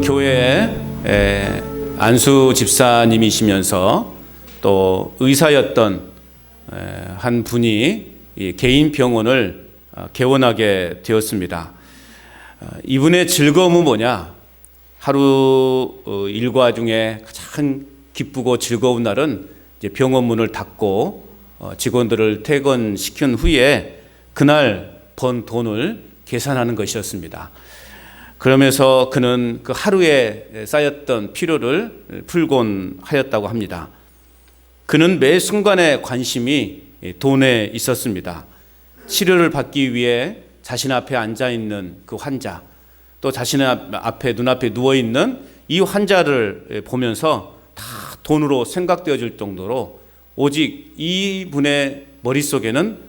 교회에 안수 집사님이시면서 또 의사였던 한 분이 개인 병원을 개원하게 되었습니다. 이분의 즐거움은 뭐냐? 하루 일과 중에 가장 기쁘고 즐거운 날은 이제 병원 문을 닫고 직원들을 퇴근시킨 후에 그날 번 돈을 계산하는 것이었습니다. 그러면서 그는 그 하루에 쌓였던 피로를 풀곤 하였다고 합니다. 그는 매 순간의 관심이 돈에 있었습니다. 치료를 받기 위해 자신 앞에 앉아있는 그 환자, 또 자신 앞에 눈앞에 누워있는 이 환자를 보면서 다 돈으로 생각되어질 정도로 오직 이분의 머릿속에는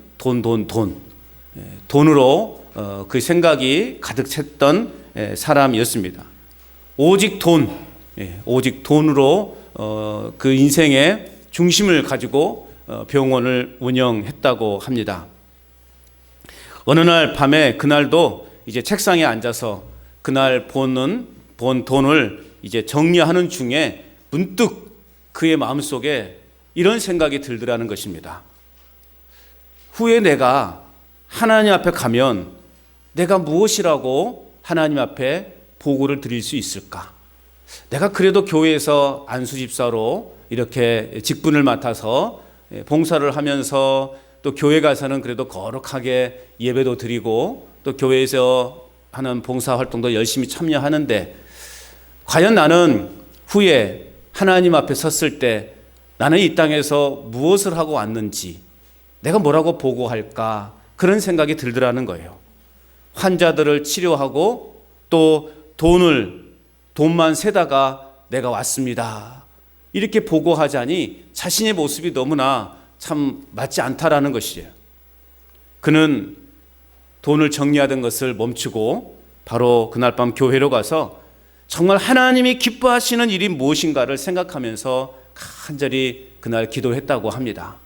돈으로 그 생각이 가득 찼던 사람이었습니다. 오직 돈으로 그 인생의 중심을 가지고 병원을 운영했다고 합니다. 어느 날 밤에 그날도 이제 책상에 앉아서 그날 번 돈을 이제 정리하는 중에 문득 그의 마음속에 이런 생각이 들더라는 것입니다. 후에 내가 하나님 앞에 가면 내가 무엇이라고 하나님 앞에 보고를 드릴 수 있을까? 내가 그래도 교회에서 안수집사로 이렇게 직분을 맡아서 봉사를 하면서 또 교회 가서는 그래도 거룩하게 예배도 드리고 또 교회에서 하는 봉사활동도 열심히 참여하는데 과연 나는 후에 하나님 앞에 섰을 때 나는 이 땅에서 무엇을 하고 왔는지 내가 뭐라고 보고할까? 그런 생각이 들더라는 거예요. 환자들을 치료하고 또 돈만 세다가 내가 왔습니다. 이렇게 보고하자니 자신의 모습이 너무나 참 맞지 않다라는 것이에요. 그는 돈을 정리하던 것을 멈추고 바로 그날 밤 교회로 가서 정말 하나님이 기뻐하시는 일이 무엇인가를 생각하면서 간절히 그날 기도했다고 합니다.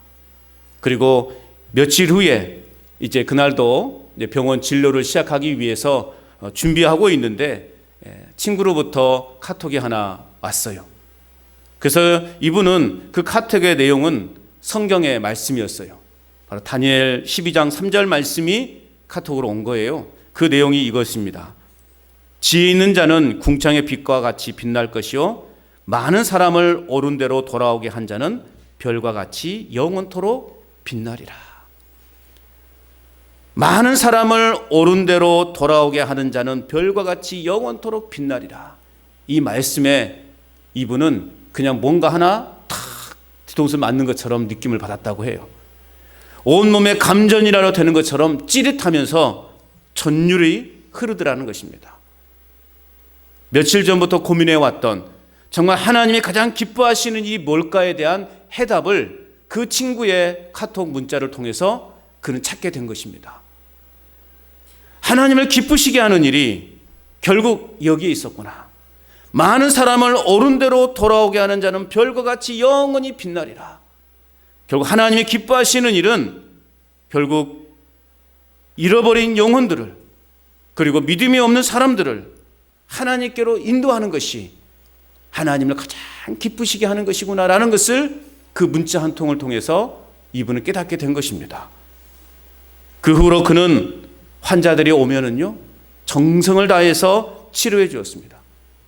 그리고 며칠 후에 이제 그날도 이제 병원 진료를 시작하기 위해서 준비하고 있는데 친구로부터 카톡이 하나 왔어요. 그래서 이분은 그 카톡의 내용은 성경의 말씀이었어요. 바로 다니엘 12장 3절 말씀이 카톡으로 온 거예요. 그 내용이 이것입니다. 지혜 있는 자는 궁창의 빛과 같이 빛날 것이요 많은 사람을 옳은 대로 돌아오게 한 자는 별과 같이 영원토록 빛나리라. 많은 사람을 옳은 대로 돌아오게 하는 자는 별과 같이 영원토록 빛나리라. 이 말씀에 이분은 그냥 뭔가 하나 탁 뒤통수 맞는 것처럼 느낌을 받았다고 해요. 온몸에 감전이라도 되는 것처럼 찌릿하면서 전율이 흐르더라는 것입니다. 며칠 전부터 고민해왔던 정말 하나님이 가장 기뻐하시는 일이 뭘까에 대한 해답을 그 친구의 카톡 문자를 통해서 그는 찾게 된 것입니다. 하나님을 기쁘시게 하는 일이 결국 여기에 있었구나. 많은 사람을 옳은 대로 돌아오게 하는 자는 별과 같이 영원히 빛나리라. 결국 하나님이 기뻐하시는 일은 결국 잃어버린 영혼들을 그리고 믿음이 없는 사람들을 하나님께로 인도하는 것이 하나님을 가장 기쁘시게 하는 것이구나라는 것을 그 문자 한 통을 통해서 이분은 깨닫게 된 것입니다. 그 후로 그는 환자들이 오면은요 정성을 다해서 치료해 주었습니다.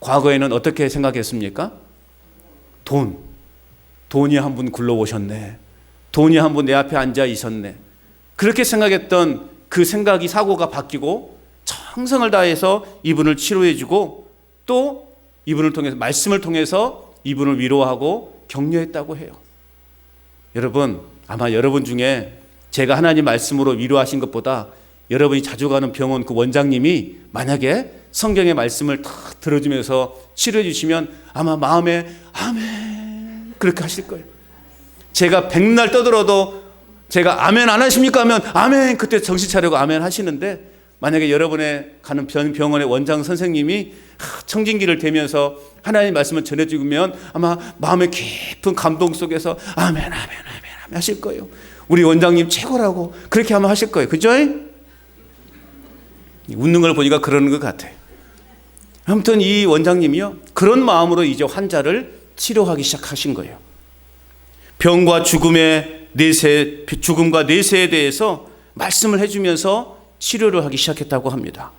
과거에는 어떻게 생각했습니까? 돈이 한 분 굴러오셨네. 돈이 한 분 내 앞에 앉아 있었네. 그렇게 생각했던 그 생각이 사고가 바뀌고 정성을 다해서 이분을 치료해 주고 또 이분을 통해서 말씀을 통해서 이분을 위로하고 격려했다고 해요. 여러분 아마 여러분 중에 제가 하나님 말씀으로 위로하신 것보다 여러분이 자주 가는 병원 그 원장님이 만약에 성경의 말씀을 탁 들어주면서 치료해 주시면 아마 마음에 아멘 그렇게 하실 거예요. 제가 백날 떠들어도 제가 아멘 안 하십니까 하면 아멘 그때 정신 차리고 아멘 하시는데 만약에 여러분의 가는 병원의 원장 선생님이 청진기를 대면서 하나님 말씀을 전해주면 아마 마음의 깊은 감동 속에서 아멘 아멘 아멘 하실 거예요. 우리 원장님 최고라고 그렇게 하면 하실 거예요. 그죠? 웃는 걸 보니까 그러는 것 같아요. 아무튼 이 원장님이요, 그런 마음으로 이제 환자를 치료하기 시작하신 거예요. 병과 죽음과 내세에 대해서 말씀을 해주면서 치료를 하기 시작했다고 합니다.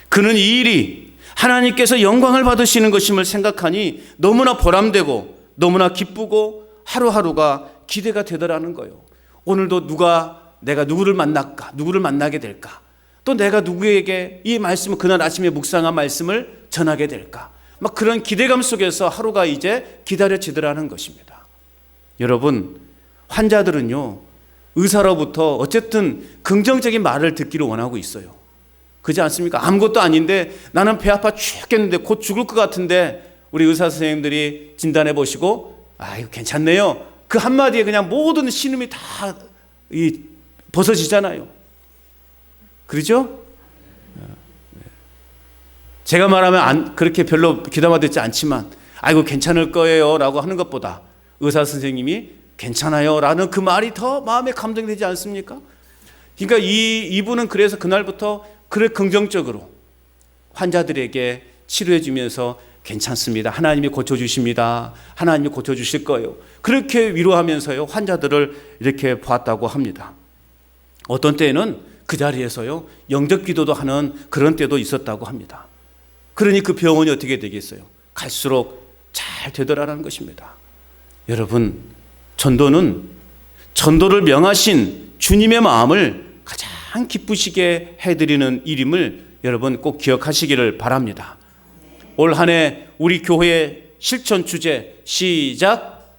그는 이 일이 하나님께서 영광을 받으시는 것임을 생각하니 너무나 보람되고 너무나 기쁘고 하루하루가 기대가 되더라는 거예요. 오늘도 내가 누구를 만날까? 누구를 만나게 될까? 또 내가 누구에게 이 말씀을, 그날 아침에 묵상한 말씀을 전하게 될까? 막 그런 기대감 속에서 하루가 이제 기다려지더라는 것입니다. 여러분, 환자들은요, 의사로부터 어쨌든 긍정적인 말을 듣기를 원하고 있어요. 그렇지 않습니까? 아무것도 아닌데 나는 배 아파 죽겠는데 곧 죽을 것 같은데 우리 의사 선생님들이 진단해 보시고 아유 괜찮네요, 그 한마디에 그냥 모든 신음이 다 벗어지잖아요. 그렇죠? 제가 말하면 그렇게 별로 귀담아 듣지 않지만 아이고 괜찮을 거예요 라고 하는 것보다 의사 선생님이 괜찮아요 라는 그 말이 더 마음에 감동되지 않습니까? 그러니까 이분은 그래서 그날부터 그래 긍정적으로 환자들에게 치료해 주면서 괜찮습니다, 하나님이 고쳐주십니다, 하나님이 고쳐주실 거예요, 그렇게 위로하면서요 환자들을 이렇게 보았다고 합니다. 어떤 때에는 그 자리에서요 영접 기도도 하는 그런 때도 있었다고 합니다. 그러니 그 병원이 어떻게 되겠어요? 갈수록 잘 되더라는 것입니다. 여러분, 전도를 명하신 주님의 마음을 가장 기쁘시게 해드리는 일임을 여러분 꼭 기억하시기를 바랍니다. 올 한 해 우리 교회의 실천 주제 시작.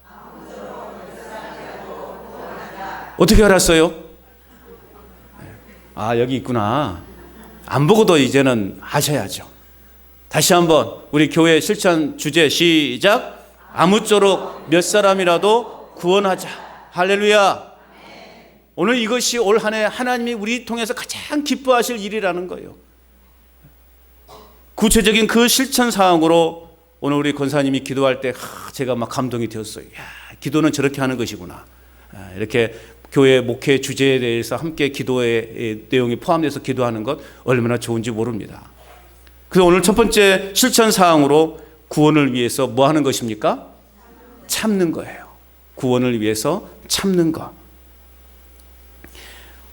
어떻게 알았어요? 아, 여기 있구나. 안 보고도 이제는 아셔야죠. 다시 한번 우리 교회 실천 주제 시작. 아무쪼록 몇 사람이라도 구원하자. 할렐루야. 오늘 이것이 올 한 해 하나님이 우리 통해서 가장 기뻐하실 일이라는 거예요. 구체적인 그 실천 사항으로 오늘 우리 권사님이 기도할 때 제가 막 감동이 되었어요. 야, 기도는 저렇게 하는 것이구나. 이렇게 교회 목회 주제에 대해서 함께 기도의 내용이 포함돼서 기도하는 것 얼마나 좋은지 모릅니다. 그래서 오늘 첫 번째 실천 사항으로 구원을 위해서 뭐 하는 것입니까? 참는 거예요. 구원을 위해서 참는 것.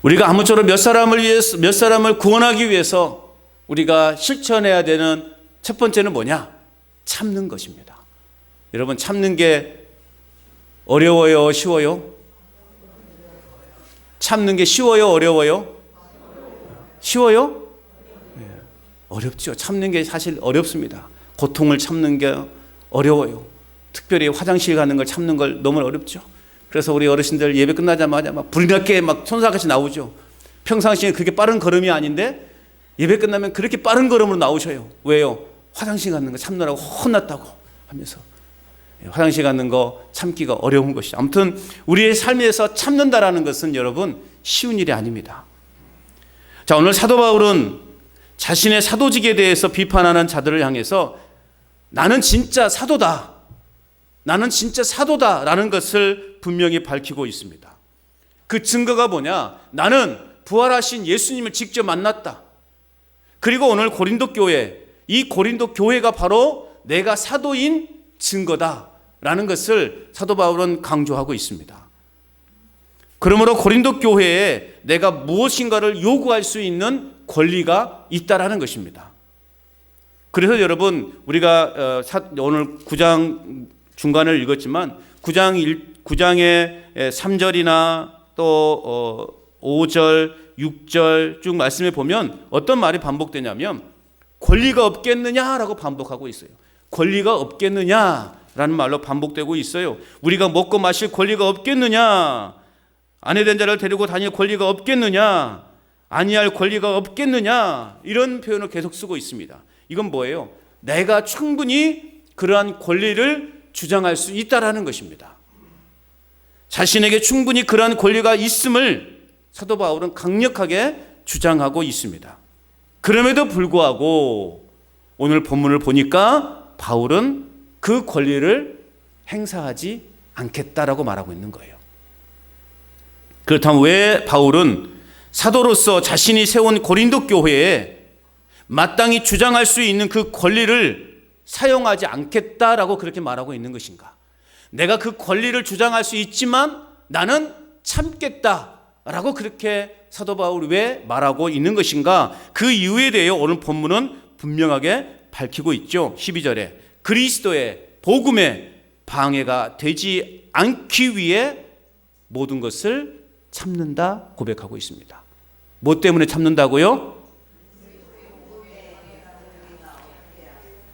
우리가 아무쪼록 몇 사람을 구원하기 위해서 우리가 실천해야 되는 첫 번째는 뭐냐? 참는 것입니다. 여러분, 참는 게 어려워요? 쉬워요? 참는 게 쉬워요? 어려워요? 쉬워요? 네. 어렵죠. 참는 게 사실 어렵습니다. 고통을 참는 게 어려워요. 특별히 화장실 가는 걸 참는 걸 너무 어렵죠. 그래서 우리 어르신들 예배 끝나자마자 막 불이 났게 막 손사같이 나오죠. 평상시에 그렇게 빠른 걸음이 아닌데 예배 끝나면 그렇게 빠른 걸음으로 나오셔요. 왜요? 화장실 가는 거 참느라고 혼났다고 하면서. 화장실 가는 거 참기가 어려운 것이죠. 아무튼 우리의 삶에서 참는다라는 것은 여러분 쉬운 일이 아닙니다. 자, 오늘 사도 바울은 자신의 사도직에 대해서 비판하는 자들을 향해서 나는 진짜 사도다. 나는 진짜 사도다라는 것을 분명히 밝히고 있습니다. 그 증거가 뭐냐? 나는 부활하신 예수님을 직접 만났다. 그리고 오늘 고린도 교회, 이 고린도 교회가 바로 내가 사도인 증거다라는 것을 사도 바울은 강조하고 있습니다. 그러므로 고린도 교회에 내가 무엇인가를 요구할 수 있는 권리가 있다라는 것입니다. 그래서 여러분, 우리가 오늘 9장 중간을 읽었지만 9장의 3절이나 또 5절, 6절 쭉 말씀해 보면 어떤 말이 반복되냐면 권리가 없겠느냐라고 반복하고 있어요. 권리가 없겠느냐라는 말로 반복되고 있어요. 우리가 먹고 마실 권리가 없겠느냐? 아내된 자를 데리고 다닐 권리가 없겠느냐? 아니할 권리가 없겠느냐? 이런 표현을 계속 쓰고 있습니다. 이건 뭐예요? 내가 충분히 그러한 권리를 주장할 수 있다라는 것입니다. 자신에게 충분히 그러한 권리가 있음을 사도 바울은 강력하게 주장하고 있습니다. 그럼에도 불구하고 오늘 본문을 보니까 바울은 그 권리를 행사하지 않겠다라고 말하고 있는 거예요. 그렇다면 왜 바울은 사도로서 자신이 세운 고린도 교회에 마땅히 주장할 수 있는 그 권리를 사용하지 않겠다라고 그렇게 말하고 있는 것인가? 내가 그 권리를 주장할 수 있지만 나는 참겠다라고 그렇게 사도 바울이 왜 말하고 있는 것인가? 그 이유에 대해 오늘 본문은 분명하게 밝히고 있죠. 12절에 그리스도의 복음에 방해가 되지 않기 위해 모든 것을 참는다 고백하고 있습니다. 뭐 때문에 참는다고요?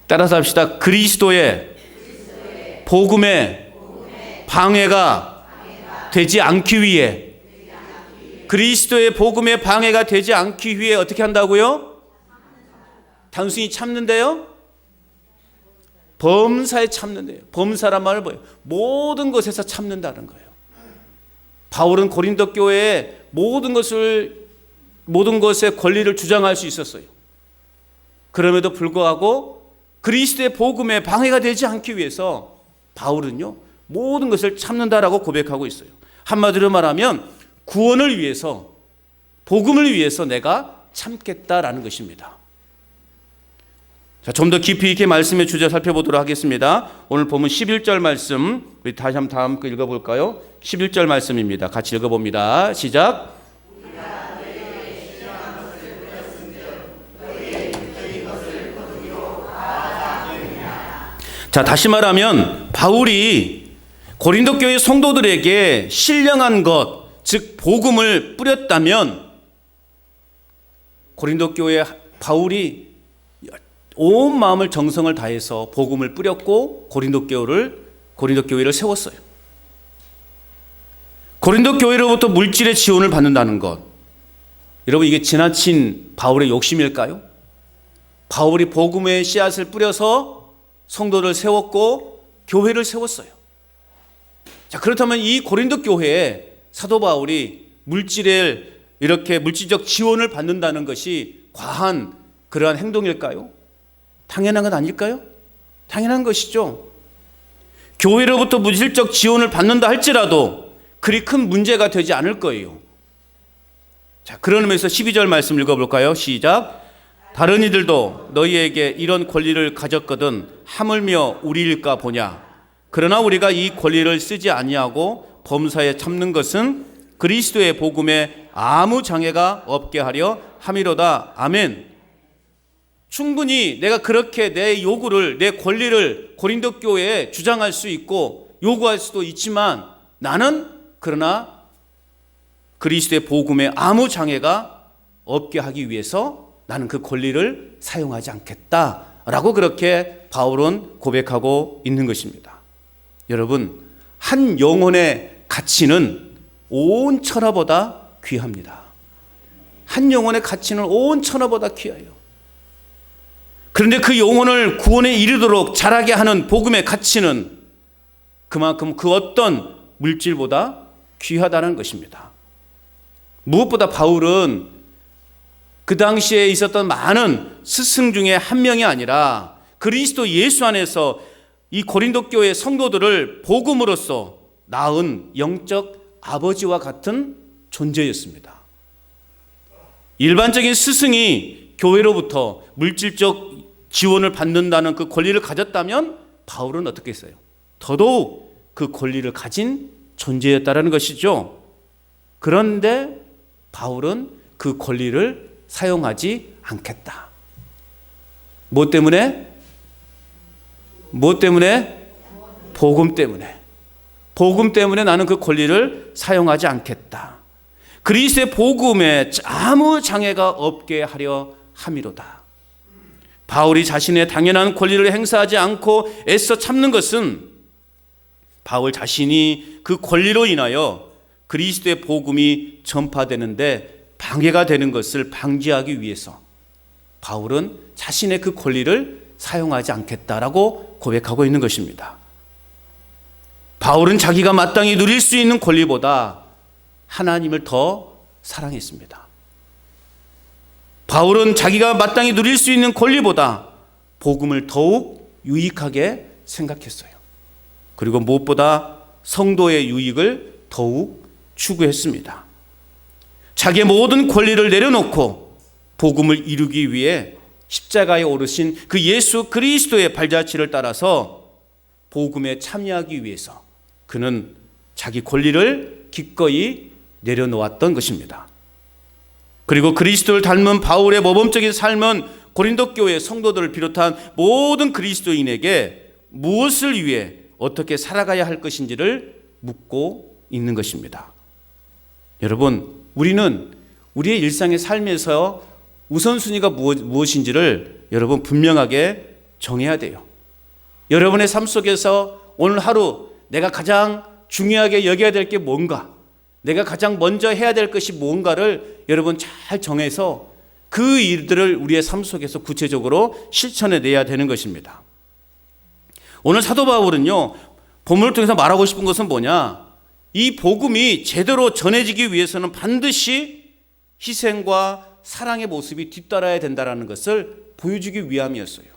따라서 합시다. 그리스도의 복음에 방해가 되지 않기 위해, 그리스도의 복음에 방해가 되지 않기 위해 어떻게 한다고요? 단순히 참는데요? 범사에 참는데요. 범사란 말을 뭐예요? 모든 것에서 참는다는 거예요. 바울은 고린도 교회에 모든 것의 권리를 주장할 수 있었어요. 그럼에도 불구하고 그리스도의 복음에 방해가 되지 않기 위해서 바울은요, 모든 것을 참는다라고 고백하고 있어요. 한마디로 말하면 구원을 위해서, 복음을 위해서 내가 참겠다라는 것입니다. 자, 좀 더 깊이 있게 말씀의 주제 살펴보도록 하겠습니다. 오늘 보면 11절 말씀, 우리 다시 한번 다음 거 읽어볼까요? 11절 말씀입니다. 같이 읽어봅니다. 시작. 자, 다시 말하면 바울이 고린도 교회 성도들에게 신령한 것, 즉 복음을 뿌렸다면 고린도 교회 바울이 온 마음을 정성을 다해서 복음을 뿌렸고 고린도 교회를 세웠어요. 고린도 교회로부터 물질의 지원을 받는다는 것, 여러분 이게 지나친 바울의 욕심일까요? 바울이 복음의 씨앗을 뿌려서 성도를 세웠고 교회를 세웠어요. 자, 그렇다면 이 고린도 교회에 사도 바울이 이렇게 물질적 지원을 받는다는 것이 과한 그러한 행동일까요? 당연한 건 아닐까요? 당연한 것이죠. 교회로부터 물질적 지원을 받는다 할지라도 그리 큰 문제가 되지 않을 거예요. 자, 그런 의미에서 12절 말씀 읽어볼까요? 시작. 다른 이들도 너희에게 이런 권리를 가졌거든 하물며 우리일까 보냐. 그러나 우리가 이 권리를 쓰지 아니하고 범사에 참는 것은 그리스도의 복음에 아무 장애가 없게 하려 함이로다. 아멘. 충분히 내가 그렇게 내 요구를, 내 권리를 고린도 교회에 주장할 수 있고 요구할 수도 있지만 나는 그러나 그리스도의 복음에 아무 장애가 없게 하기 위해서 나는 그 권리를 사용하지 않겠다라고 그렇게 바울은 고백하고 있는 것입니다. 여러분, 한 영혼의 가치는 온 천하보다 귀합니다. 한 영혼의 가치는 온 천하보다 귀해요. 그런데 그 영혼을 구원에 이르도록 자라게 하는 복음의 가치는 그만큼 그 어떤 물질보다 귀하다는 것입니다. 무엇보다 바울은 그 당시에 있었던 많은 스승 중에 한 명이 아니라 그리스도 예수 안에서 이 고린도 교회 성도들을 복음으로써 낳은 영적 아버지와 같은 존재였습니다. 일반적인 스승이 교회로부터 물질적 지원을 받는다는 그 권리를 가졌다면 바울은 어떻게 했어요? 더더욱 그 권리를 가진 존재였다는 것이죠. 그런데 바울은 그 권리를 사용하지 않겠다. 뭐 때문에? 복음 때문에. 복음 때문에 나는 그 권리를 사용하지 않겠다. 그리스도의 복음에 아무 장애가 없게 하려 함이로다. 바울이 자신의 당연한 권리를 행사하지 않고 애써 참는 것은 바울 자신이 그 권리로 인하여 그리스도의 복음이 전파되는데 방해가 되는 것을 방지하기 위해서 바울은 자신의 그 권리를 사용하지 않겠다라고 고백하고 있는 것입니다. 바울은 자기가 마땅히 누릴 수 있는 권리보다 하나님을 더 사랑했습니다. 바울은 자기가 마땅히 누릴 수 있는 권리보다 복음을 더욱 유익하게 생각했어요. 그리고 무엇보다 성도의 유익을 더욱 추구했습니다. 자기의 모든 권리를 내려놓고 복음을 이루기 위해 십자가에 오르신 그 예수 그리스도의 발자취를 따라서 복음에 참여하기 위해서 그는 자기 권리를 기꺼이 내려놓았던 것입니다. 그리고 그리스도를 닮은 바울의 모범적인 삶은 고린도 교회 성도들을 비롯한 모든 그리스도인에게 무엇을 위해 어떻게 살아가야 할 것인지를 묻고 있는 것입니다. 여러분, 우리는 우리의 일상의 삶에서 우선순위가 무엇인지를 여러분 분명하게 정해야 돼요. 여러분의 삶 속에서 오늘 하루 내가 가장 중요하게 여겨야 될 게 뭔가, 내가 가장 먼저 해야 될 것이 뭔가를 여러분 잘 정해서 그 일들을 우리의 삶 속에서 구체적으로 실천해 내야 되는 것입니다. 오늘 사도 바울은요, 본문을 통해서 말하고 싶은 것은 뭐냐? 이 복음이 제대로 전해지기 위해서는 반드시 희생과 사랑의 모습이 뒤따라야 된다는 것을 보여주기 위함이었어요.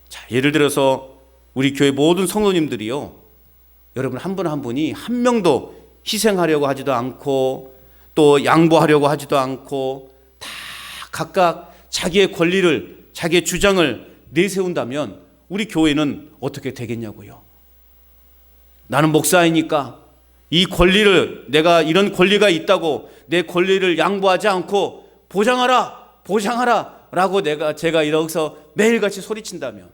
자, 예를 들어서 우리 교회 모든 성도님들이요, 여러분 한 분 한 분이 한 명도 희생하려고 하지도 않고 또 양보하려고 하지도 않고 다 각각 자기의 권리를, 자기의 주장을 내세운다면 우리 교회는 어떻게 되겠냐고요. 나는 목사이니까 이 권리를, 내가 이런 권리가 있다고 내 권리를 양보하지 않고 보장하라 라고 제가 여기서 매일같이 소리친다면,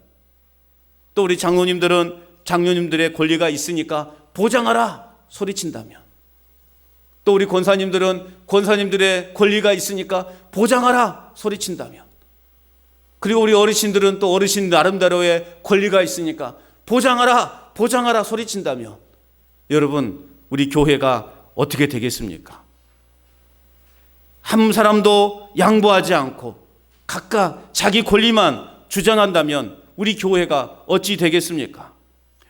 또 우리 장로님들의 권리가 있으니까 보장하라 소리친다면, 또 우리 권사님들의 권리가 있으니까 보장하라 소리친다면, 그리고 우리 어르신들은 또 어르신 나름대로의 권리가 있으니까 보장하라 소리친다면, 여러분 우리 교회가 어떻게 되겠습니까? 한 사람도 양보하지 않고 각각 자기 권리만 주장한다면 우리 교회가 어찌 되겠습니까?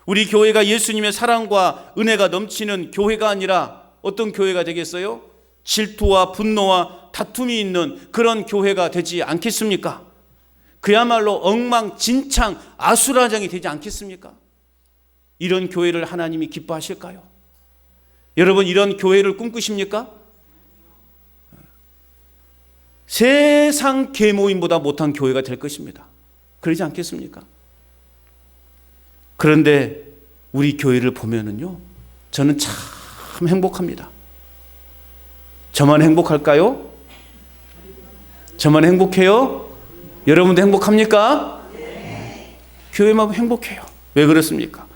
우리 교회가 예수님의 사랑과 은혜가 넘치는 교회가 아니라 어떤 교회가 되겠어요? 질투와 분노와 다툼이 있는 그런 교회가 되지 않겠습니까? 그야말로 엉망진창 아수라장이 되지 않겠습니까? 이런 교회를 하나님이 기뻐하실까요? 여러분, 이런 교회를 꿈꾸십니까? 세상 계모임보다 못한 교회가 될 것입니다. 그러지 않겠습니까? 그런데 우리 교회를 보면은요, 저는 참 행복합니다. 저만 행복할까요? 저만 행복해요? 여러분도 행복합니까? 네. 교회만 행복해요. 왜 그렇습니까?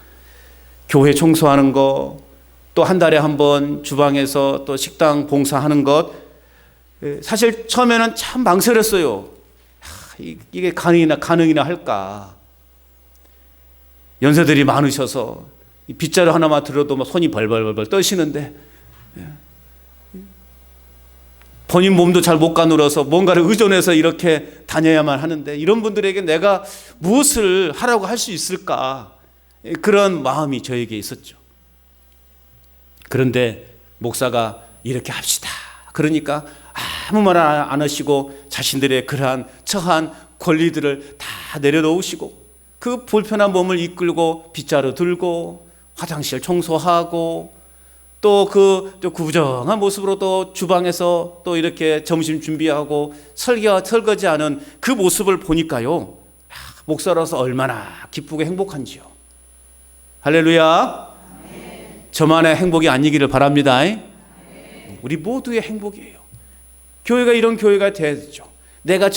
교회 청소하는 거, 또 한 달에 한 번 주방에서 또 식당 봉사하는 것, 사실 처음에는 참 망설였어요. 이게 가능이나 할까? 연세들이 많으셔서 빗자루 하나만 들어도 막 손이 벌벌벌 떠시는데, 본인 몸도 잘 못 가눌어서 뭔가를 의존해서 이렇게 다녀야만 하는데, 이런 분들에게 내가 무엇을 하라고 할 수 있을까? 그런 마음이 저에게 있었죠. 그런데 목사가 이렇게 합시다, 그러니까 아무 말 안 하시고 자신들의 그러한 처한 권리들을 다 내려놓으시고 그 불편한 몸을 이끌고 빗자루 들고 화장실 청소하고 또 그 구부정한 모습으로 또 주방에서 또 이렇게 점심 준비하고 설거지하는 그 모습을 보니까요, 목사로서 얼마나 기쁘고 행복한지요. 할렐루야. 저만의 행복이 아니기를 바랍니다. 우리 모두의 행복이에요. 교회가 이런 교회가 되죠. 내가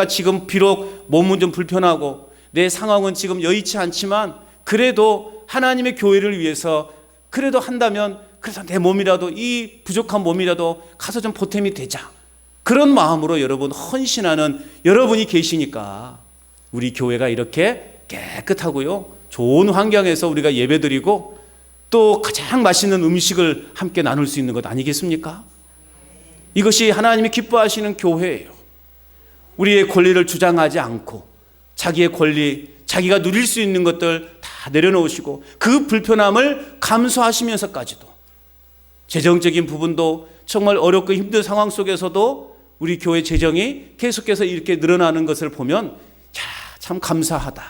지금 비록 몸은 좀 불편하고 내 상황은 지금 여의치 않지만 그래도 하나님의 교회를 위해서 그래도 한다면, 그래서 내 몸이라도, 이 부족한 몸이라도 가서 좀 보탬이 되자, 그런 마음으로 여러분 헌신하는 여러분이 계시니까 우리 교회가 이렇게 깨끗하고요, 좋은 환경에서 우리가 예배드리고 또 가장 맛있는 음식을 함께 나눌 수 있는 것 아니겠습니까? 이것이 하나님이 기뻐하시는 교회예요. 우리의 권리를 주장하지 않고 자기의 권리, 자기가 누릴 수 있는 것들 다 내려놓으시고 그 불편함을 감수하시면서까지도 재정적인 부분도 정말 어렵고 힘든 상황 속에서도 우리 교회 재정이 계속해서 이렇게 늘어나는 것을 보면 참 감사하다.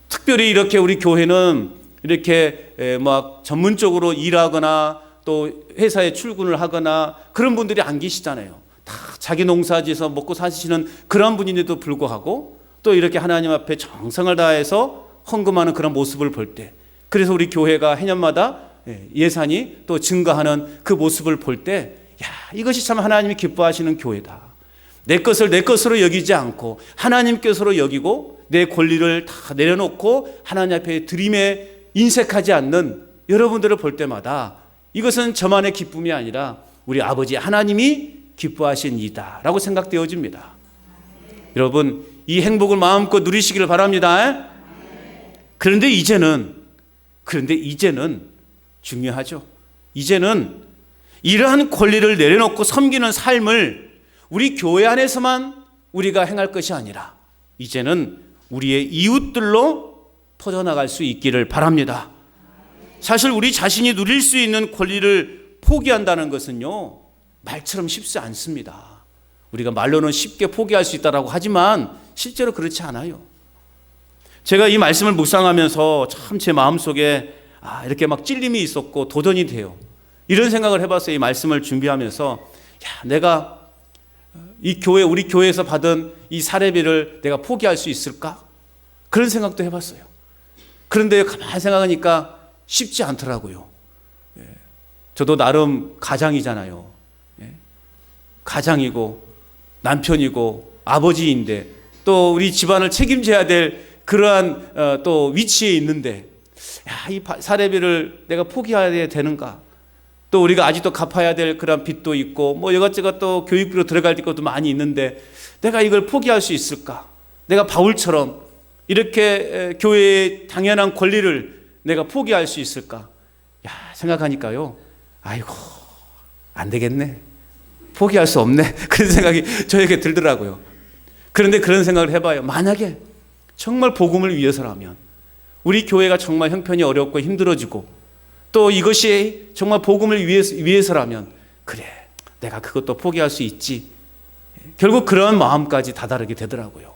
특별히 이렇게 우리 교회는 이렇게 막 전문적으로 일하거나 또 회사에 출근을 하거나 그런 분들이 안 계시잖아요. 다 자기 농사지어서 먹고 사시는 그런 분인데도 불구하고 또 이렇게 하나님 앞에 정성을 다해서 헌금하는 그런 모습을 볼 때, 그래서 우리 교회가 해년마다 예산이 또 증가하는 그 모습을 볼 때, 야, 이것이 참 하나님이 기뻐하시는 교회다. 내 것을 내 것으로 여기지 않고 하나님 것으로 여기고 내 권리를 다 내려놓고 하나님 앞에 드림에 인색하지 않는 여러분들을 볼 때마다 이것은 저만의 기쁨이 아니라 우리 아버지 하나님이 기뻐하신 이다 라고 생각되어집니다. 여러분, 이 행복을 마음껏 누리시기를 바랍니다. 그런데 이제는 중요하죠. 이제는 이러한 권리를 내려놓고 섬기는 삶을 우리 교회 안에서만 우리가 행할 것이 아니라 이제는 우리의 이웃들로 퍼져나갈 수 있기를 바랍니다. 사실 우리 자신이 누릴 수 있는 권리를 포기한다는 것은요, 말처럼 쉽지 않습니다. 우리가 말로는 쉽게 포기할 수 있다고 하지만 실제로 그렇지 않아요. 제가 이 말씀을 묵상하면서 참 제 마음속에 이렇게 막 찔림이 있었고 도전이 돼요. 이런 생각을 해봤어요. 이 말씀을 준비하면서 내가 우리 교회에서 받은 이 사례비를 내가 포기할 수 있을까? 그런 생각도 해봤어요. 그런데 가만히 생각하니까 쉽지 않더라고요. 저도 나름 가장이잖아요. 가장이고 남편이고 아버지인데 또 우리 집안을 책임져야 될 그러한 또 위치에 있는데, 이 사례비를 내가 포기해야 되는가? 또 우리가 아직도 갚아야 될 그런 빚도 있고 뭐 이것저것 또 교육비로 들어갈 것도 많이 있는데 내가 이걸 포기할 수 있을까? 내가 바울처럼 이렇게 교회의 당연한 권리를 내가 포기할 수 있을까? 생각하니까요, 아이고 안 되겠네, 포기할 수 없네, 그런 생각이 저에게 들더라고요. 그런데 그런 생각을 해봐요. 만약에 정말 복음을 위해서라면, 우리 교회가 정말 형편이 어렵고 힘들어지고 또 이것이 정말 복음을 위해서라면, 그래, 내가 그것도 포기할 수 있지. 결국 그런 마음까지 다다르게 되더라고요.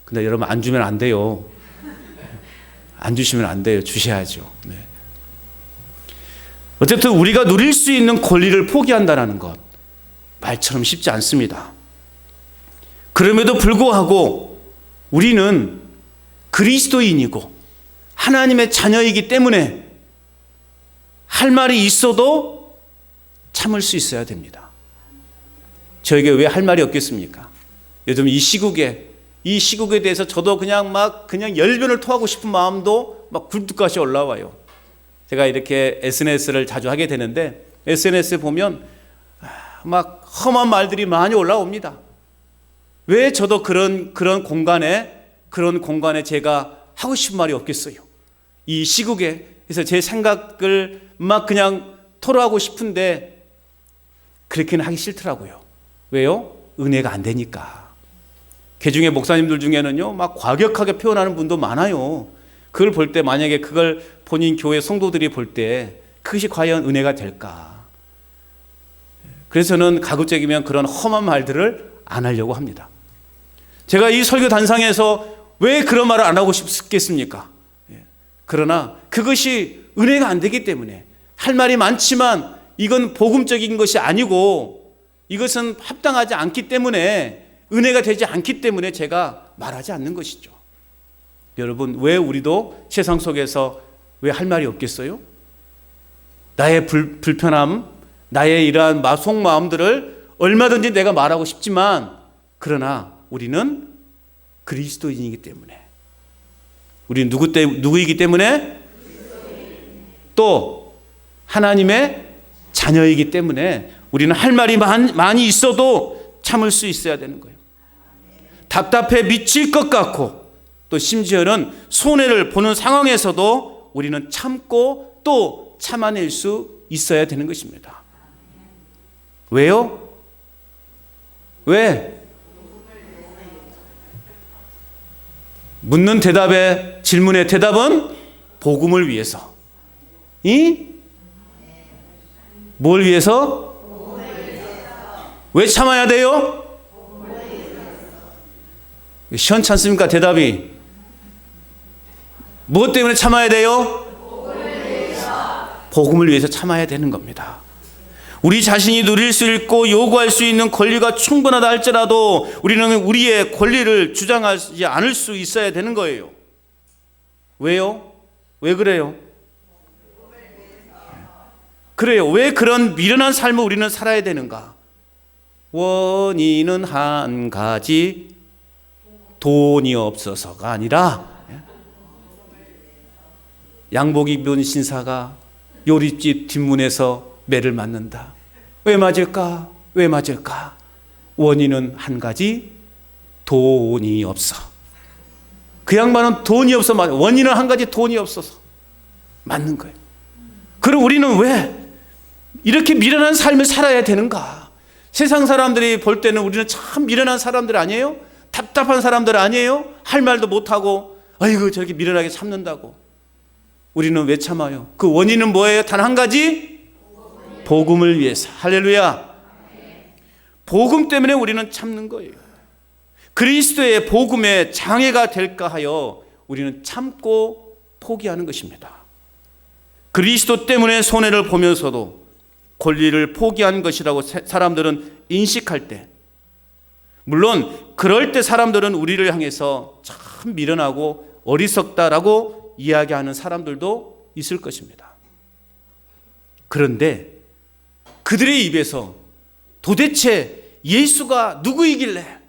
근데 여러분, 안 주면 안 돼요. 안 주시면 안 돼요. 주셔야죠. 어쨌든 우리가 누릴 수 있는 권리를 포기한다는 것, 말처럼 쉽지 않습니다. 그럼에도 불구하고 우리는 그리스도인이고 하나님의 자녀이기 때문에 할 말이 있어도 참을 수 있어야 됩니다. 저에게 왜 할 말이 없겠습니까? 요즘 이 시국에 대해서 저도 그냥 열변을 토하고 싶은 마음도 막 굴뚝같이 올라와요. 제가 이렇게 SNS를 자주 하게 되는데 SNS에 보면 막 험한 말들이 많이 올라옵니다. 왜 저도 그런 공간에 제가 하고 싶은 말이 없겠어요? 이 시국에. 그래서 제 생각을 막 그냥 토로하고 싶은데 그렇게는 하기 싫더라고요. 왜요? 은혜가 안 되니까. 개중의 목사님들 중에는요, 막 과격하게 표현하는 분도 많아요. 그걸 볼 때, 만약에 그걸 본인 교회 성도들이 볼 때 그것이 과연 은혜가 될까? 그래서는 가급적이면 그런 험한 말들을 안 하려고 합니다. 제가 이 설교 단상에서 왜 그런 말을 안 하고 싶겠습니까? 그러나 그것이 은혜가 안 되기 때문에, 할 말이 많지만 이건 복음적인 것이 아니고 이것은 합당하지 않기 때문에, 은혜가 되지 않기 때문에 제가 말하지 않는 것이죠. 여러분, 왜 우리도 세상 속에서 왜 할 말이 없겠어요? 나의 불편함, 나의 이러한 속마음들을 얼마든지 내가 말하고 싶지만, 그러나 우리는 그리스도인이기 때문에, 우리는 누구이기 때문에? 또 하나님의 자녀이기 때문에 우리는 할 말이 많이 있어도 참을 수 있어야 되는 거예요. 답답해 미칠 것 같고 또 심지어는 손해를 보는 상황에서도 우리는 참고 또 참아낼 수 있어야 되는 것입니다. 왜요? 왜? 묻는 질문의 대답은 복음을 위해서. 뭘 위해서? 왜 참아야 돼요? 시원치 않습니까? 대답이. 무엇 때문에 참아야 돼요? 복음을 위해서 참아야 되는 겁니다. 우리 자신이 누릴 수 있고 요구할 수 있는 권리가 충분하다 할지라도 우리는 우리의 권리를 주장하지 않을 수 있어야 되는 거예요. 왜요? 왜 그래요? 그래요. 왜 그런 미련한 삶을 우리는 살아야 되는가? 원인은 한 가지, 돈이 없어서가 아니라 양복 입은 신사가 요리집 뒷문에서 매를 맞는다. 왜 맞을까? 왜 맞을까? 원인은 한 가지, 돈이 없어. 그 양반은 돈이 없어 맞아. 원인은 한 가지, 돈이 없어서 맞는 거예요. 그럼 우리는 왜 이렇게 미련한 삶을 살아야 되는가? 세상 사람들이 볼 때는 우리는 참 미련한 사람들 아니에요? 답답한 사람들 아니에요? 할 말도 못하고 아이고 저렇게 미련하게 참는다고. 우리는 왜 참아요? 그 원인은 뭐예요? 단 한 가지? 복음을 위해서. 할렐루야. 복음 때문에 우리는 참는 거예요. 그리스도의 복음에 장애가 될까 하여 우리는 참고 포기하는 것입니다. 그리스도 때문에 손해를 보면서도 권리를 포기한 것이라고 사람들은 인식할 때, 물론 그럴 때 사람들은 우리를 향해서 참 미련하고 어리석다라고 이야기하는 사람들도 있을 것입니다. 그런데 그들의 입에서 도대체 예수가 누구이길래,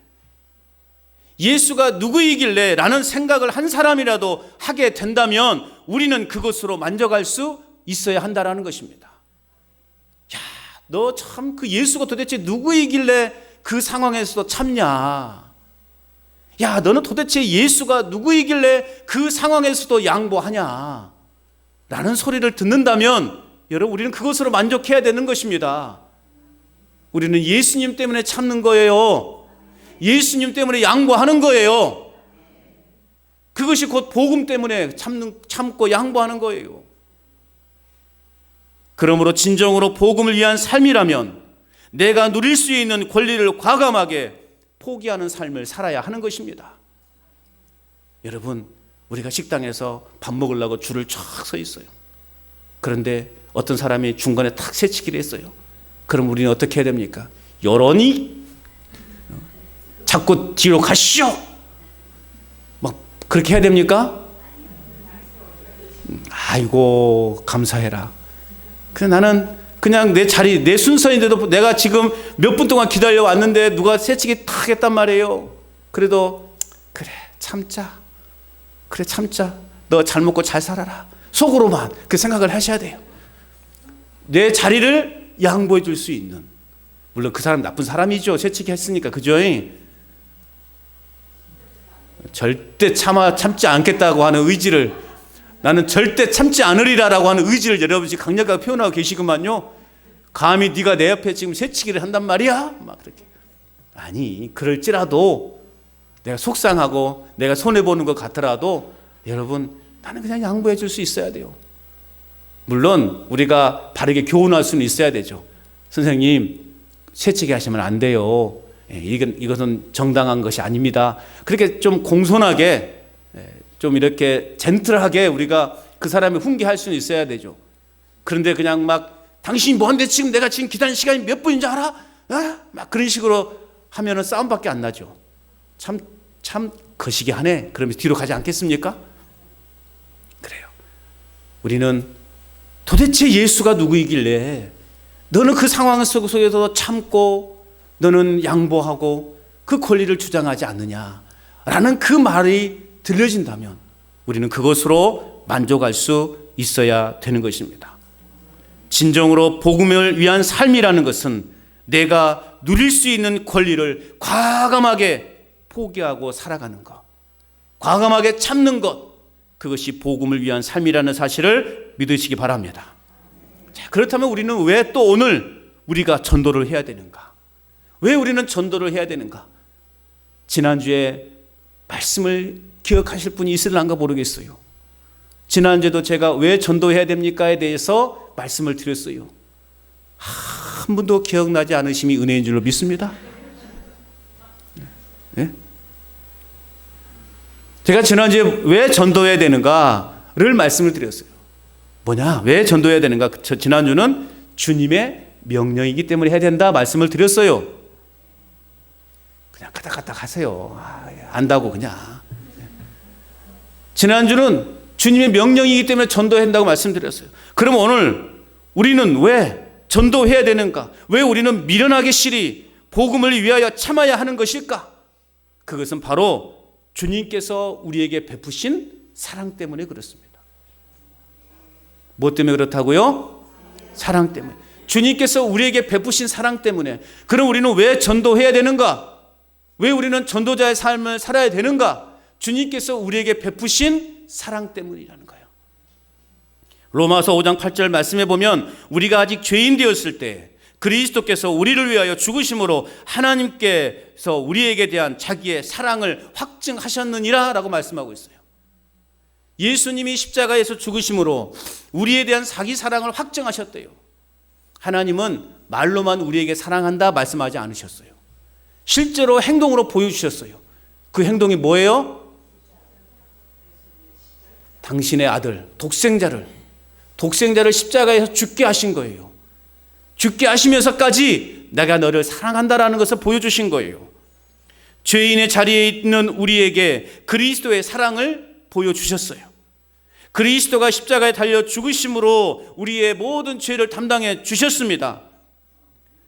예수가 누구이길래 라는 생각을 한 사람이라도 하게 된다면 우리는 그것으로 만족할 수 있어야 한다라는 것입니다. 야, 너 참 그 예수가 도대체 누구이길래 그 상황에서도 참냐? 야, 너는 도대체 예수가 누구이길래 그 상황에서도 양보하냐? 라는 소리를 듣는다면 여러분, 우리는 그것으로 만족해야 되는 것입니다. 우리는 예수님 때문에 참는 거예요. 예수님 때문에 양보하는 거예요. 그것이 곧 복음 때문에 참고 양보하는 거예요. 그러므로 진정으로 복음을 위한 삶이라면 내가 누릴 수 있는 권리를 과감하게 포기하는 삶을 살아야 하는 것입니다. 여러분, 우리가 식당에서 밥 먹으려고 줄을 쫙 서 있어요. 그런데 어떤 사람이 중간에 탁 새치기를 했어요. 그럼 우리는 어떻게 해야 됩니까? 여론이 자꾸 뒤로 가시오. 막 그렇게 해야 됩니까? 아이고 감사해라. 그래, 나는 그냥 내 자리, 내 순서인데도 내가 지금 몇 분 동안 기다려 왔는데 누가 새치기 탁 했단 말이에요. 그래도 그래 참자. 그래 참자. 너 잘 먹고 잘 살아라. 속으로만 그 생각을 하셔야 돼요. 내 자리를 양보해 줄 수 있는, 물론 그 사람 나쁜 사람이죠. 새치기 했으니까. 그죠? 절대 참지 않겠다고 하는 의지를, 나는 절대 참지 않으리라라고 하는 의지를 여러분이 강력하게 표현하고 계시구만요. 감히 네가 내 옆에 지금 새치기를 한단 말이야? 막 그렇게. 아니, 그럴지라도 내가 속상하고 내가 손해보는 것 같더라도 여러분, 나는 그냥 양보해 줄 수 있어야 돼요. 물론 우리가 바르게 교훈할 수는 있어야 되죠. 선생님, 새치기 하시면 안 돼요. 이것은 정당한 것이 아닙니다. 그렇게 좀 공손하게, 좀 이렇게 젠틀하게 우리가 그 사람을 훈계할 수는 있어야 되죠. 그런데 그냥 막 당신이 뭐한데 지금 내가 지금 기다리는 시간이 몇 분인지 알아? 막 그런 식으로 하면은 싸움밖에 안 나죠. 참 거시기 하네. 그러면서 뒤로 가지 않겠습니까? 그래요. 우리는 도대체 예수가 누구이길래 너는 그 상황 속에서 참고 너는 양보하고 그 권리를 주장하지 않느냐라는 그 말이 들려진다면 우리는 그것으로 만족할 수 있어야 되는 것입니다. 진정으로 복음을 위한 삶이라는 것은 내가 누릴 수 있는 권리를 과감하게 포기하고 살아가는 것, 과감하게 참는 것, 그것이 복음을 위한 삶이라는 사실을 믿으시기 바랍니다. 자, 그렇다면 우리는 왜 또 오늘 우리가 전도를 해야 되는가? 왜 우리는 전도를 해야 되는가? 지난주에 말씀을 기억하실 분이 있을란가 모르겠어요. 지난주에도 제가 왜 전도해야 됩니까에 대해서 말씀을 드렸어요. 한 분도 기억나지 않으심이 은혜인 줄로 믿습니다. 네? 제가 지난주에 왜 전도해야 되는가를 말씀을 드렸어요. 뭐냐? 왜 전도해야 되는가? 지난주는 주님의 명령이기 때문에 해야 된다 말씀을 드렸어요. 그냥 까딱까딱 하세요. 안다고 그냥. 지난주는 주님의 명령이기 때문에 전도해야 한다고 말씀드렸어요. 그럼 오늘 우리는 왜 전도해야 되는가? 왜 우리는 미련하게 실이 복음을 위하여 참아야 하는 것일까? 그것은 바로 주님께서 우리에게 베푸신 사랑 때문에 그렇습니다. 뭐 때문에 그렇다고요? 사랑 때문에. 주님께서 우리에게 베푸신 사랑 때문에. 그럼 우리는 왜 전도해야 되는가? 왜 우리는 전도자의 삶을 살아야 되는가? 주님께서 우리에게 베푸신 사랑 때문이라는 거예요. 로마서 5장 8절 말씀해 보면 우리가 아직 죄인 되었을 때 그리스도께서 우리를 위하여 죽으심으로 하나님께서 우리에게 대한 자기의 사랑을 확증하셨느니라 라고 말씀하고 있어요. 예수님이 십자가에서 죽으심으로 우리에 대한 자기 사랑을 확증하셨대요. 하나님은 말로만 우리에게 사랑한다 말씀하지 않으셨어요. 실제로 행동으로 보여주셨어요. 그 행동이 뭐예요? 당신의 아들, 독생자를 십자가에서 죽게 하신 거예요. 죽게 하시면서까지 내가 너를 사랑한다라는 것을 보여주신 거예요. 죄인의 자리에 있는 우리에게 그리스도의 사랑을 보여주셨어요. 그리스도가 십자가에 달려 죽으심으로 우리의 모든 죄를 담당해 주셨습니다.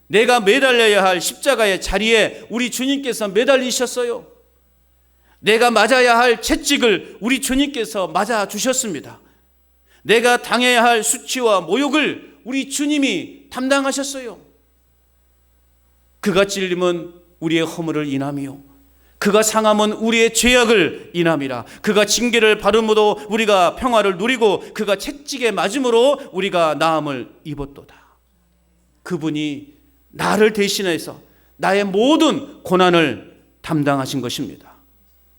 내가 매달려야 할 십자가의 자리에 우리 주님께서 매달리셨어요. 내가 맞아야 할 채찍을 우리 주님께서 맞아 주셨습니다. 내가 당해야 할 수치와 모욕을 우리 주님이 담당하셨어요. 그가 찔림은 우리의 허물을 인함이요 그가 상함은 우리의 죄악을 인함이라. 그가 징계를 받음으로 우리가 평화를 누리고 그가 채찍에 맞음으로 우리가 나음을 입었도다. 그분이 나를 대신해서 나의 모든 고난을 담당하신 것입니다.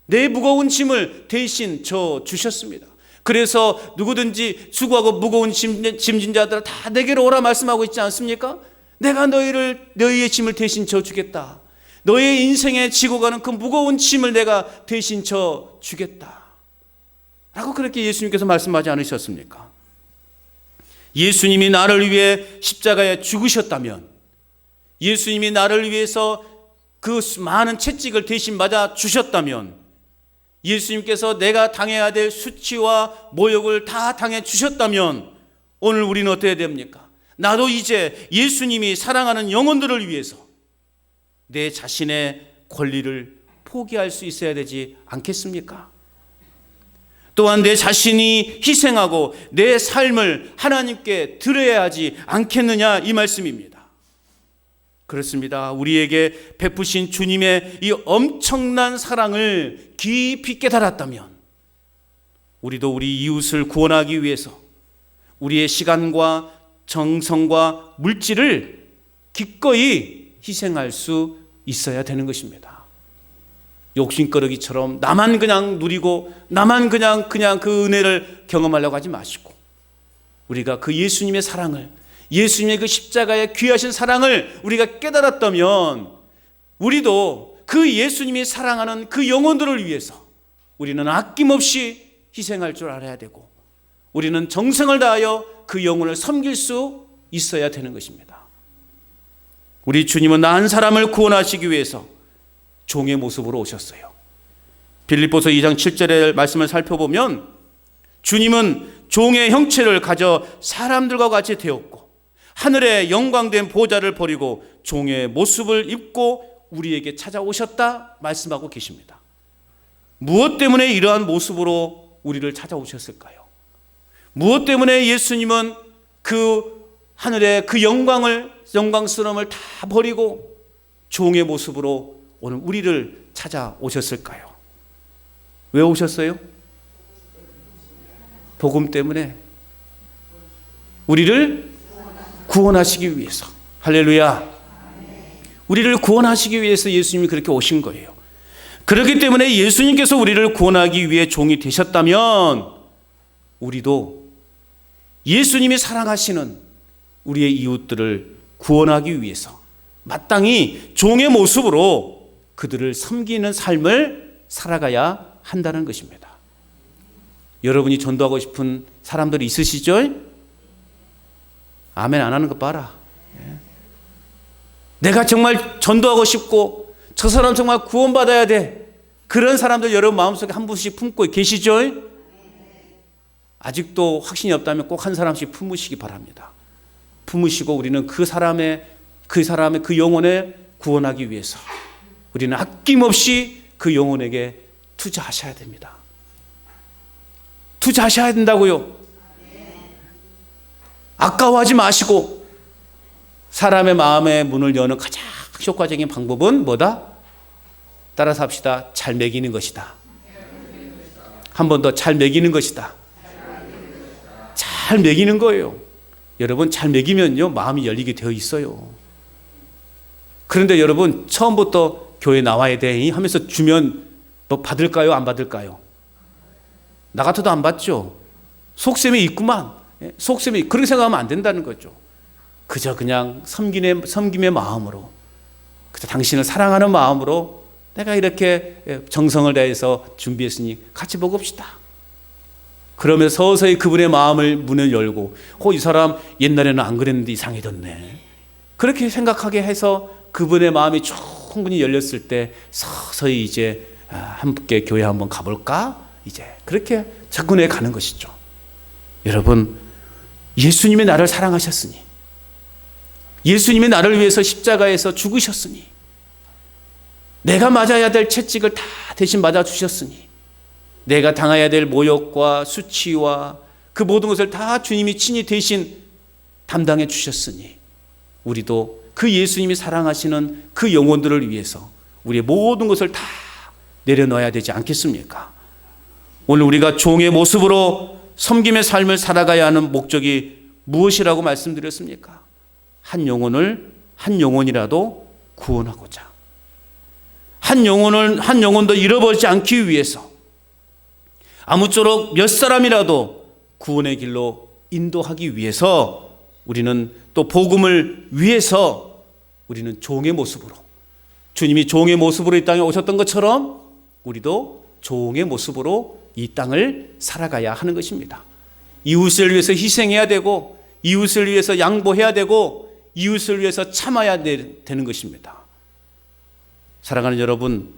내 무거운 짐을 대신 져 주셨습니다. 그래서 누구든지 수고하고 무거운 짐진 자들 다 내게로 오라 말씀하고 있지 않습니까? 내가 너희의 짐을 대신 져 주겠다. 너의 인생에 지고 가는 그 무거운 짐을 내가 대신 져 주겠다 라고 그렇게 예수님께서 말씀하지 않으셨습니까? 예수님이 나를 위해 십자가에 죽으셨다면, 예수님이 나를 위해서 그 많은 채찍을 대신 맞아 주셨다면, 예수님께서 내가 당해야 될 수치와 모욕을 다 당해 주셨다면 오늘 우리는 어떻게 됩니까? 나도 이제 예수님이 사랑하는 영혼들을 위해서 내 자신의 권리를 포기할 수 있어야 되지 않겠습니까? 또한 내 자신이 희생하고 내 삶을 하나님께 드려야 하지 않겠느냐 이 말씀입니다. 그렇습니다. 우리에게 베푸신 주님의 이 엄청난 사랑을 깊이 깨달았다면 우리도 우리 이웃을 구원하기 위해서 우리의 시간과 정성과 물질을 기꺼이 희생할 수 있어야 되는 것입니다. 욕심거리기처럼 나만 그냥 누리고 나만 그냥 그 은혜를 경험하려고 하지 마시고 우리가 그 예수님의 사랑을, 예수님의 그 십자가의 귀하신 사랑을 우리가 깨달았다면 우리도 그 예수님이 사랑하는 그 영혼들을 위해서 우리는 아낌없이 희생할 줄 알아야 되고 우리는 정성을 다하여 그 영혼을 섬길 수 있어야 되는 것입니다. 우리 주님은 난 사람을 구원하시기 위해서 종의 모습으로 오셨어요. 빌립보서 2장 7절의 말씀을 살펴보면 주님은 종의 형체를 가져 사람들과 같이 되었고 하늘의 영광된 보좌를 버리고 종의 모습을 입고 우리에게 찾아오셨다 말씀하고 계십니다. 무엇 때문에 이러한 모습으로 우리를 찾아오셨을까요? 무엇 때문에 예수님은 그 하늘의 그 영광스러움을 다 버리고 종의 모습으로 오늘 우리를 찾아오셨을까요? 왜 오셨어요? 복음 때문에 우리를 구원하시기 위해서. 할렐루야. 우리를 구원하시기 위해서 예수님이 그렇게 오신 거예요. 그렇기 때문에 예수님께서 우리를 구원하기 위해 종이 되셨다면 우리도 예수님이 사랑하시는 우리의 이웃들을 구원하기 위해서 마땅히 종의 모습으로 그들을 섬기는 삶을 살아가야 한다는 것입니다. 여러분이 전도하고 싶은 사람들이 있으시죠? 아멘 안 하는 거 봐라. 내가 정말 전도하고 싶고 저 사람 정말 구원받아야 돼. 그런 사람들 여러분 마음속에 한 분씩 품고 계시죠? 아직도 확신이 없다면 꼭 한 사람씩 품으시기 바랍니다. 품으시고 우리는 그 사람의 그 영혼에 구원하기 위해서 우리는 아낌없이 그 영혼에게 투자하셔야 됩니다. 투자하셔야 된다고요. 아까워하지 마시고 사람의 마음의 문을 여는 가장 효과적인 방법은 뭐다? 따라서 합시다. 잘 먹이는 것이다. 한 번 더 잘 먹이는 것이다. 잘 먹이는 거예요. 여러분 잘 먹이면요 마음이 열리게 되어 있어요. 그런데 여러분 처음부터 교회 나와야 돼 하면서 주면 뭐 받을까요? 안 받을까요? 나 같아도 안 받죠. 속셈이 있구만. 속셈이 그렇게 생각하면 안 된다는 거죠. 그저 그냥 섬김의 마음으로 그저 당신을 사랑하는 마음으로 내가 이렇게 정성을 다해서 준비했으니 같이 먹읍시다. 그러면 서서히 그분의 마음을 문을 열고 이 사람 옛날에는 안 그랬는데 이상해졌네. 그렇게 생각하게 해서 그분의 마음이 충분히 열렸을 때 서서히 이제 함께 교회 한번 가볼까? 이제 그렇게 접근해 가는 것이죠. 여러분 예수님이 나를 사랑하셨으니 예수님이 나를 위해서 십자가에서 죽으셨으니 내가 맞아야 될 채찍을 다 대신 맞아주셨으니 내가 당해야 될 모욕과 수치와 그 모든 것을 다 주님이 친히 대신 담당해 주셨으니 우리도 그 예수님이 사랑하시는 그 영혼들을 위해서 우리의 모든 것을 다 내려놓아야 되지 않겠습니까? 오늘 우리가 종의 모습으로 섬김의 삶을 살아가야 하는 목적이 무엇이라고 말씀드렸습니까? 한 영혼이라도 구원하고자. 한 영혼도 잃어버리지 않기 위해서 아무쪼록 몇 사람이라도 구원의 길로 인도하기 위해서 우리는 또 복음을 위해서 우리는 종의 모습으로 주님이 종의 모습으로 이 땅에 오셨던 것처럼 우리도 종의 모습으로 이 땅을 살아가야 하는 것입니다. 이웃을 위해서 희생해야 되고 이웃을 위해서 양보해야 되고 이웃을 위해서 참아야 되는 것입니다. 사랑하는 여러분,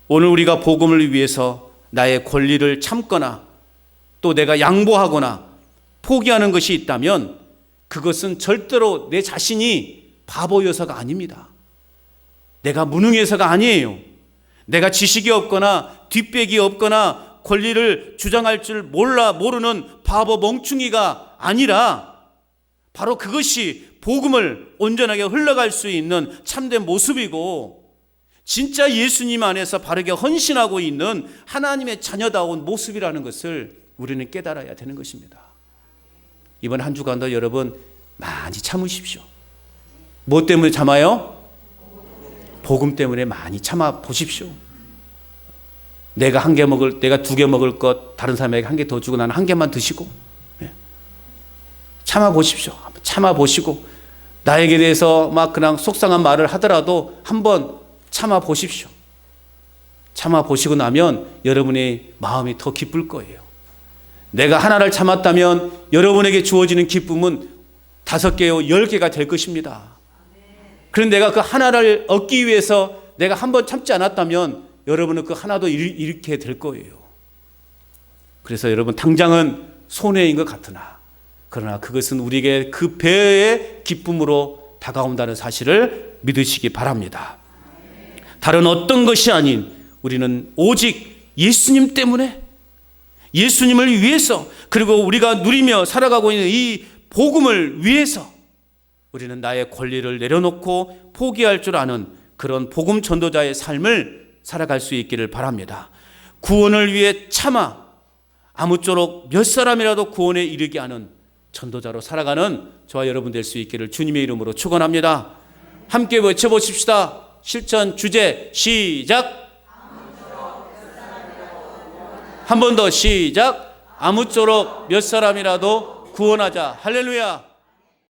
오늘 우리가 복음을 위해서 나의 권리를 참거나 또 내가 양보하거나 포기하는 것이 있다면 그것은 절대로 내 자신이 바보여서가 아닙니다. 내가 무능해서가 아니에요. 내가 지식이 없거나 뒷백이 없거나 권리를 주장할 줄 모르는 바보 멍충이가 아니라 바로 그것이 복음을 온전하게 흘러갈 수 있는 참된 모습이고 진짜 예수님 안에서 바르게 헌신하고 있는 하나님의 자녀다운 모습이라는 것을 우리는 깨달아야 되는 것입니다. 이번 한 주간도 여러분 많이 참으십시오. 뭐 때문에 참아요? 복음 때문에 많이 참아 보십시오. 내가 두 개 먹을 것 다른 사람에게 한 개 더 주고 나는 한 개만 드시고 참아 보십시오. 참아 보시고 나에게 대해서 막 그냥 속상한 말을 하더라도 한번 참아 보십시오. 참아 보시고 나면 여러분의 마음이 더 기쁠 거예요. 내가 하나를 참았다면 여러분에게 주어지는 기쁨은 5개요 10개가 될 것입니다. 그런데 내가 그 하나를 얻기 위해서 내가 한번 참지 않았다면 여러분은 그 하나도 잃게 될 거예요. 그래서 여러분 당장은 손해인 것 같으나 그러나 그것은 우리에게 그 배의 기쁨으로 다가온다는 사실을 믿으시기 바랍니다. 다른 어떤 것이 아닌 우리는 오직 예수님 때문에 예수님을 위해서 그리고 우리가 누리며 살아가고 있는 이 복음을 위해서 우리는 나의 권리를 내려놓고 포기할 줄 아는 그런 복음 전도자의 삶을 살아갈 수 있기를 바랍니다. 구원을 위해 참아 아무쪼록 몇 사람이라도 구원에 이르게 하는 전도자로 살아가는 저와 여러분 될 수 있기를 주님의 이름으로 축원합니다. 함께 외쳐보십시다. 실천 주제 시작. 한 번 더 시작. 아무쪼록 몇 사람이라도 구원하자. 할렐루야.